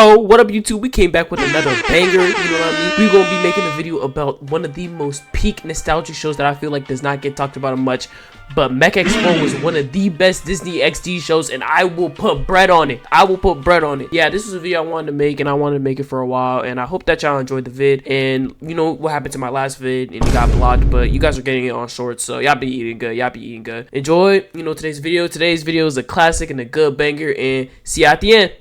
So what up YouTube, we came back with another banger, you know what I mean? We're gonna be making a video about one of the most peak nostalgia shows that I feel like does not get talked about much, but Mech X4 was one of the best Disney XD shows, and I will put bread on it. Yeah, this was a video I wanted to make, and I wanted to make it for a while, and I hope that y'all enjoyed the vid. And you know what happened to my last vid, and it got blocked, but you guys are getting it on shorts, so y'all be eating good. Enjoy, you know, today's video. Today's video is a classic and a good banger, and see you at the end.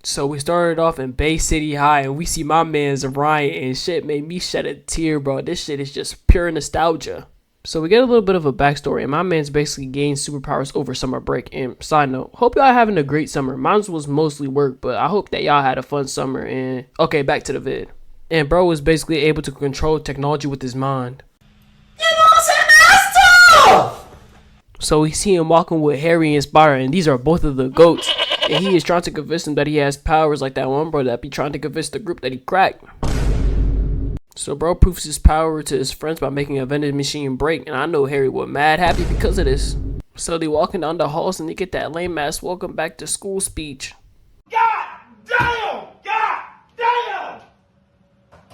So we started off in Bay City High, and we see my man's Ryan, and shit made me shed a tear, bro. This shit is just pure nostalgia. So we get a little bit of a backstory, and my man's basically gained superpowers over summer break. And side note, hope y'all having a great summer. Mine was mostly work, but I hope that y'all had a fun summer. And okay, back to the vid. And bro was basically able to control technology with his mind. So we see him walking with Harry and Spider, and these are both of the goats. And he is trying to convince them that he has powers like that one bro that be trying to convince the group that he cracked. So bro proves his power to his friends by making a vending machine break, and I know Harry was mad happy because of this. So they walking down the halls and they get that lame ass welcome back to school speech. God damn! God damn!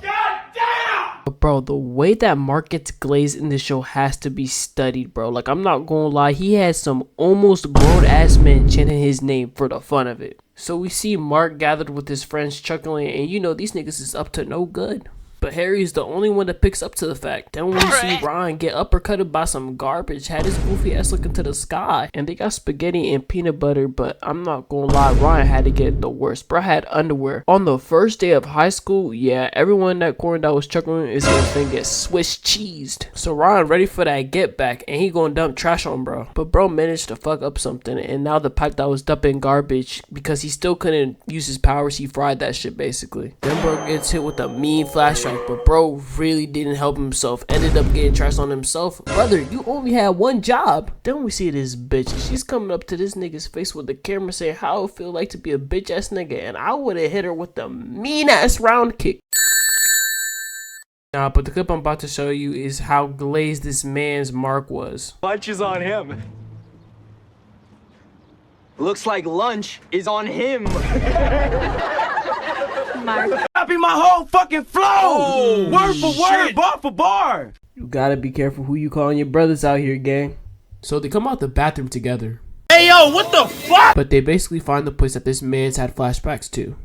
God damn! But bro, the way that Mark gets glazed in this show has to be studied, bro. Like, I'm not gonna lie, he has some almost grown ass men chanting his name for the fun of it. So we see Mark gathered with his friends chuckling, and you know these niggas is up to no good. But Harry is the only one that picks up to the fact. Then we see Ryan get uppercutted by some garbage, had his goofy ass looking to the sky. And they got spaghetti and peanut butter, but I'm not gonna lie, Ryan had to get the worst. Bro had underwear. On the first day of high school, yeah, everyone in that corner that was chuckling is gonna get Swiss cheesed. So Ryan ready for that get back, and he gonna dump trash on bro. But bro managed to fuck up something, and now the pipe that was dumping garbage, because he still couldn't use his powers, he fried that shit basically. Then bro gets hit with a mean flashlight. But bro really didn't help himself, ended up getting trashed on himself. Brother, you only had one job. Then we see this bitch, she's coming up to this nigga's face with the camera saying how it feel like to be a bitch ass nigga, and I would have hit her with the mean ass round kick. Nah, but the clip I'm about to show you is how glazed this man's Mark was. Lunch is on him. Looks like lunch is on him. Copy my whole fucking flow! Oh, word for word, bar for bar! You gotta be careful who you calling your brothers out here, gang. So they come out the bathroom together. Hey yo, what the fuck? But they basically find the place that this man's had flashbacks to.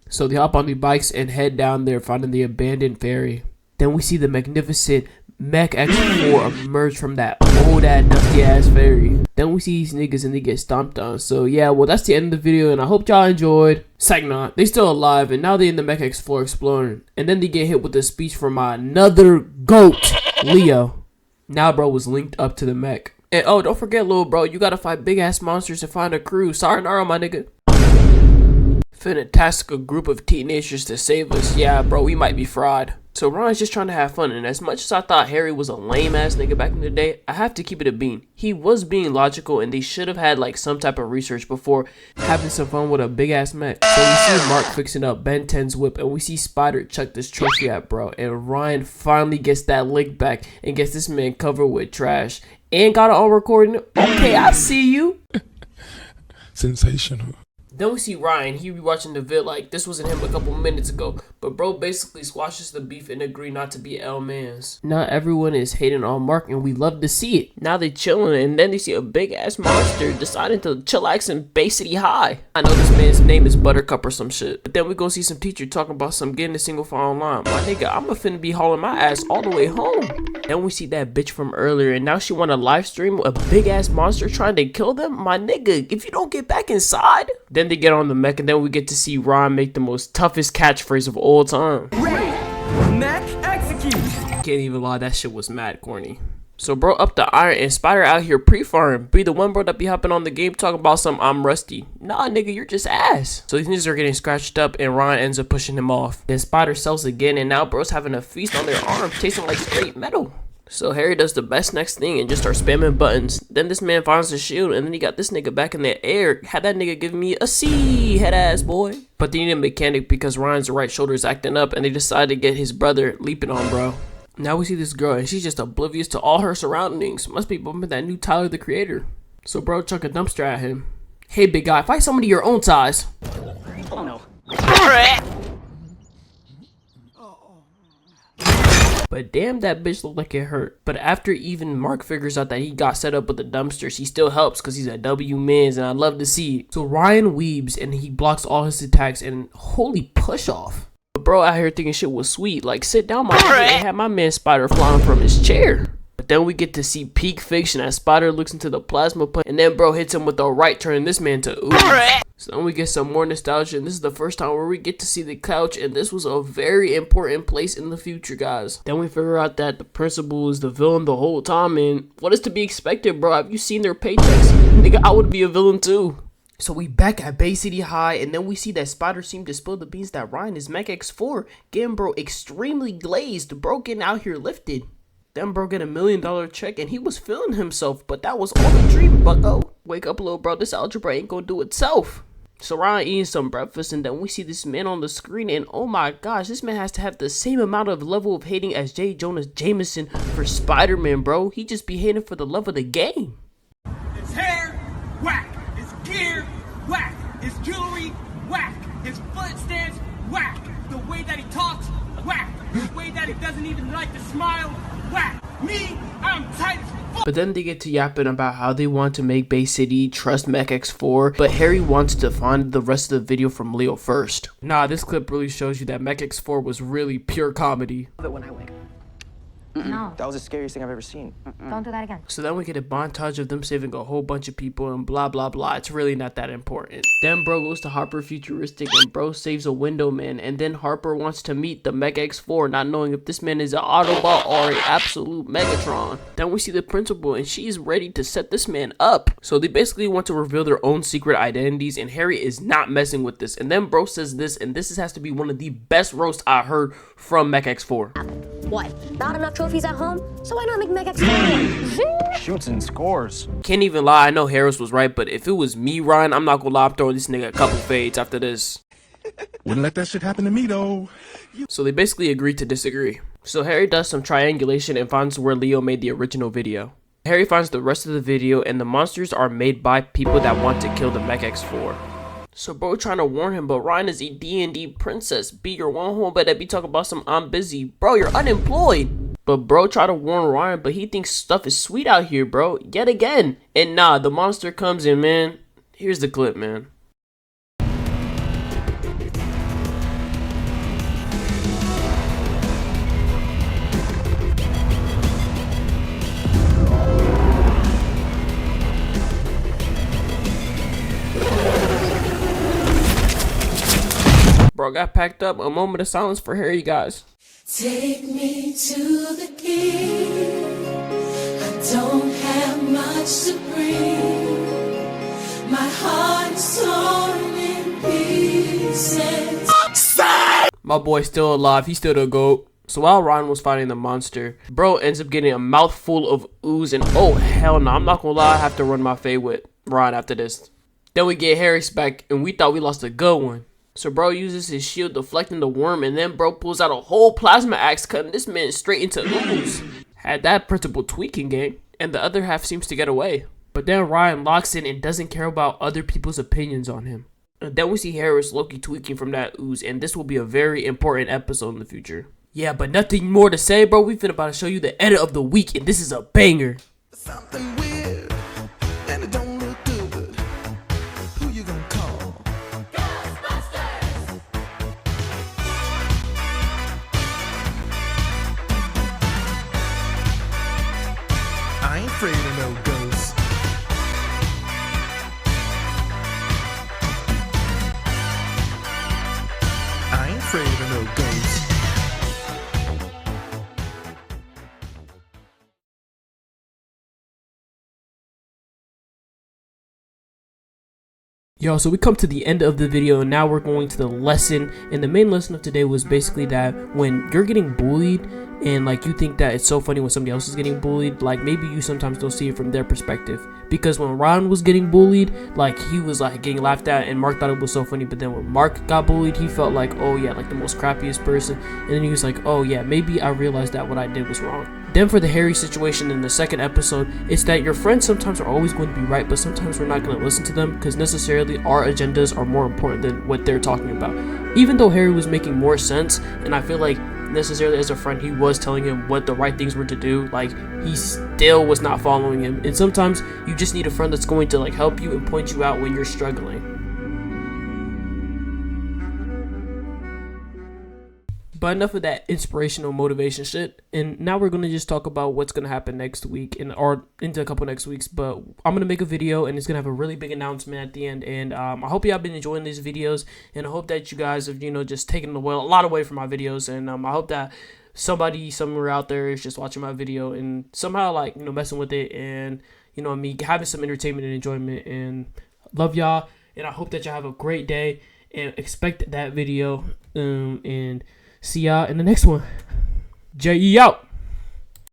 So they hop on the bikes and head down there, finding the abandoned ferry. Then we see the magnificent Mech X4 emerge from that old ass dusty ass ferry. Then we see these niggas and they get stomped on. So yeah, well that's the end of the video, and I hope y'all enjoyed. Psych not, they still alive, and now they in the Mech X4 exploring. And then they get hit with a speech from another GOAT, Leo. Now bro was linked up to the mech. And oh, don't forget little bro, you gotta fight big ass monsters to find a crew. Sayonara my nigga. Finna task a group of teenagers to save us. Yeah bro, we might be fried. So Ryan's just trying to have fun, and as much as I thought Harry was a lame ass nigga back in the day, I have to keep it a bean. He was being logical, and they should have had like some type of research before having some fun with a big ass mech. So we see Mark fixing up Ben 10's whip, and we see Spider chuck this trophy at bro, and Ryan finally gets that lick back and gets this man covered with trash and got it on recording. Okay, I see you. Sensational. Then we see Ryan, he be watching the vid like this wasn't him a couple minutes ago, but bro basically squashes the beef and agree not to be L-mans. Now everyone is hating on Mark, and we love to see it. Now they chilling, and then they see a big ass monster deciding to chillax in Bay City High. I know this man's name is Buttercup or some shit, but then we gonna see some teacher talking about some getting a single file online. My nigga, I'ma finna be hauling my ass all the way home. Then we see that bitch from earlier, and now she wanna live stream a big ass monster trying to kill them. My nigga, if you don't get back inside. Then they get on the mech, and then we get to see Ryan make the most toughest catchphrase of all time. Mech execute. Can't even lie, that shit was mad corny. So bro up the iron, and Spider out here pre-farming. Be the one bro that be hopping on the game talking about some I'm rusty. Nah nigga, you're just ass. So these niggas are getting scratched up, and Ryan ends up pushing him off. Then Spider sells again, and now bro's having a feast on their arms, tasting like straight metal. So Harry does the best next thing and just starts spamming buttons. Then this man finds the shield, and then he got this nigga back in the air. Had that nigga giving me a C, head ass boy. But they need a mechanic because Ryan's right shoulder is acting up, and they decide to get his brother leaping on bro. Now we see this girl, and she's just oblivious to all her surroundings. Must be bumping that new Tyler the Creator. So bro chuck a dumpster at him. Hey big guy, fight somebody your own size. Oh no. But damn, that bitch looked like it hurt. But after even Mark figures out that he got set up with the dumpsters, he still helps because he's a W mans and I love to see it. So Ryan weebs and he blocks all his attacks and holy push off. But bro out here thinking shit was sweet. Like sit down my nigga and have my man Spider flying from his chair. But then we get to see peak fiction as Spider looks into the plasma plant and then bro hits him with the right, turning this man to ooze. So then we get some more nostalgia and this is the first time where we get to see the couch and this was a very important place in the future, guys. Then we figure out that the principal is the villain the whole time and what is to be expected, bro? Have you seen their paychecks? Nigga, I would be a villain too. So we back at Bay City High and then we see that Spider seemed to spill the beans that Ryan is Mech X4, getting bro extremely glazed, bro getting out here lifted. Then bro get $1 million check and he was feeling himself, but that was all a dream, bucko. Wake up little bro, this algebra ain't gonna do itself. So Ryan eating some breakfast and then we see this man on the screen and oh my gosh, this man has to have the same amount of level of hating as J. Jonah Jameson for Spider-Man, bro. He just be hating for the love of the game. His hair, whack. His gear, whack. His jewelry, whack. His foot stance, whack. The way that he talks, whack. The way that he doesn't even like to smile, whack. Me, I'm tight as fuck. But then they get to yapping about how they want to make Bay City trust Mech X4, but Harry wants to find the rest of the video from Leo first. Nah, this clip really shows you that Mech X4 was really pure comedy. When I wake. No. That was the scariest thing I've ever seen. Don't do that again. So then we get a montage of them saving a whole bunch of people and blah blah blah. It's really not that important. Then bro goes to Harper Futuristic and bro saves a window man and then Harper wants to meet the Mech X4 not knowing if this man is an Autobot or an absolute Megatron. Then we see the principal and she's ready to set this man up. So they basically want to reveal their own secret identities and Harry is not messing with this. And then bro says this and this has to be one of the best roasts I heard from Mech X4. What? Not enough trophies at home? So why not make Mech X4? Shoots and scores. Can't even lie, I know Harris was right, but if it was me, Ryan, I'm not gonna lie, I'm throwing this nigga a couple fades after this. Wouldn't let that shit happen to me though. So they basically agreed to disagree. So Harry does some triangulation and finds where Leo made the original video. Harry finds the rest of the video and the monsters are made by people that want to kill the Mech X4. So bro trying to warn him, but Ryan is a D&D princess. Be your one home, but that be talking about some I'm busy. Bro, you're unemployed. But bro try to warn Ryan, but he thinks stuff is sweet out here, bro. Yet again. And nah, the monster comes in, man. Here's the clip, man. Bro got packed up. A moment of silence for Harry, guys. Take me to the king. I don't have much to bring. My heart's torn in pieces. My boy's still alive. He's still the GOAT. So while Ryan was fighting the monster, bro ends up getting a mouthful of ooze and oh hell no, I'm not gonna lie, I have to run my fade with Ryan after this. Then we get Harry's back and we thought we lost a good one. So bro uses his shield deflecting the worm and then bro pulls out a whole plasma axe cutting this man straight into ooze. Had that principal tweaking game and the other half seems to get away. But then Ryan locks in and doesn't care about other people's opinions on him. And then we see Harris Loki tweaking from that ooze and this will be a very important episode in the future. Yeah, but nothing more to say, bro. We finna about to show you the edit of the week and this is a banger. Something weird, and it don't look good. Who you gonna call? Ghostbusters! I ain't afraid of no ghosts. I ain't afraid of no ghosts. Yo, so we come to the end of the video and now we're going to the lesson, and the main lesson of today was basically that when you're getting bullied and like you think that it's so funny when somebody else is getting bullied, like maybe you sometimes don't see it from their perspective. Because when Ron was getting bullied, like he was like getting laughed at and Mark thought it was so funny, but then when Mark got bullied, he felt like, oh yeah, like the most crappiest person, and then he was like, oh yeah, maybe I realized that what I did was wrong. Then for the Harry situation in the second episode, it's that your friends sometimes are always going to be right, but sometimes we're not going to listen to them because necessarily our agendas are more important than what they're talking about. Even though Harry was making more sense, and I feel like necessarily as a friend he was telling him what the right things were to do, like he still was not following him. And sometimes you just need a friend that's going to like help you and point you out when you're struggling. But enough of that inspirational motivation shit, and now we're gonna just talk about what's gonna happen next week or into a couple next weeks. But I'm gonna make a video, and it's gonna have a really big announcement at the end. And I hope y'all been enjoying these videos, and I hope that you guys have just taken a lot away from my videos. And I hope that somebody somewhere out there is just watching my video and somehow like messing with it, and me having some entertainment and enjoyment. And love y'all, and I hope that y'all have a great day and expect that video. And see y'all in the next one. J.E. out.